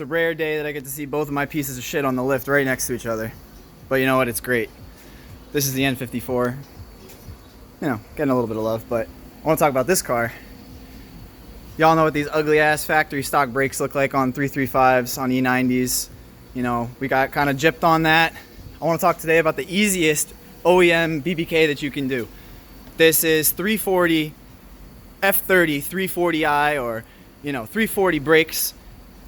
It's a rare day that I get to see both of my pieces of shit on the lift right next to each other. But you know what? It's great. This is the N54. You know, getting a little bit of love, but I want to talk about this car. Y'all know what these ugly ass factory stock brakes look like on 335s, on E90s. You know, we got kind of gypped on that. I want to talk today about the easiest OEM BBK that you can do. This is 340 F30 340i, or you know, 340 brakes,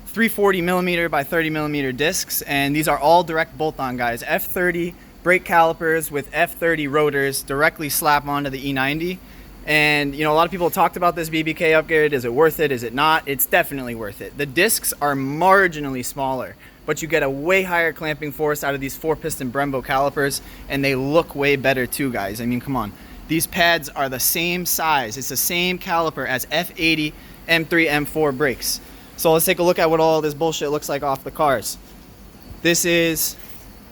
340 millimeter by 30 millimeter discs, and these are all direct bolt-on, guys. F30 brake calipers with F30 rotors directly slap onto the E90. And you know, a lot of people talked about this BBK upgrade. Is it worth it? Is it not? It's definitely worth it. The discs are marginally smaller, but you get a way higher clamping force out of these 4-piston Brembo calipers, and they look way better too, guys. I mean, come on. These pads are the same size. It's the same caliper as F80 M3 M4 brakes. So let's take a look at what all this bullshit looks like off the cars. This is,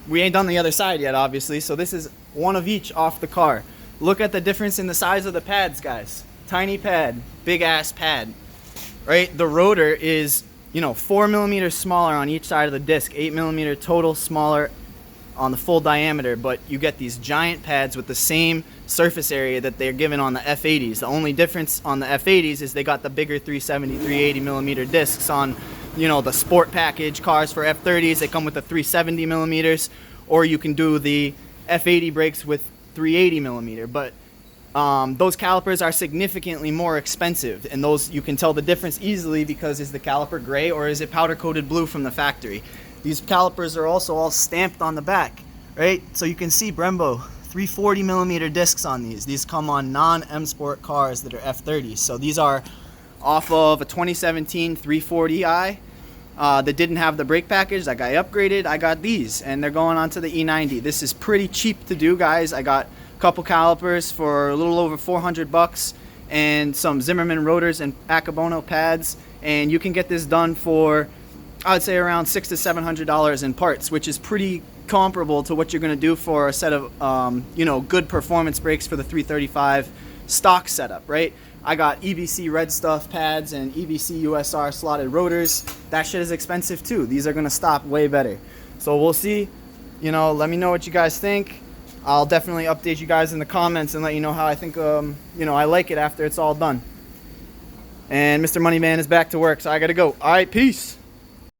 we ain't done the other side yet, obviously, so this is one of each off the car. Look at the difference in the size of the pads, guys. Tiny pad, big ass pad, right? The rotor is, you know, 4 millimeters smaller on each side of the disc, 8 millimeter total smaller on the full diameter, but you get these giant pads with the same surface area that they're given on the F80s. The only difference on the F80s is they got the bigger 370, 380 millimeter discs. On, you know, the sport package cars for F30s, they come with the 370 millimeters, or you can do the F80 brakes with 380 millimeter. But those calipers are significantly more expensive, and those, you can tell the difference easily because is the caliper gray or is it powder coated blue from the factory. These calipers are also all stamped on the back, right? So you can see Brembo 340 millimeter discs on these. These come on non-msport cars that are F30s. So these are off of a 2017 340i that didn't have the brake package. That guy upgraded. I got these, and they're going on to the E90. This is pretty cheap to do, guys. I got a couple calipers for a little over 400 bucks and some Zimmerman rotors and Akabono pads, and you can get this done for, I would say, around $600 to $700 in parts, which is pretty comparable to what you're going to do for a set of you know, good performance brakes for the 335 stock setup, right? I got EBC red stuff pads and EBC USR slotted rotors. That shit is expensive too. These are going to stop way better. So we'll see. You know, let me know what you guys think. I'll definitely update you guys in the comments and let you know how I think you know, I like it after it's all done. And Mr. Moneyman is back to work, so I gotta go. All right, peace.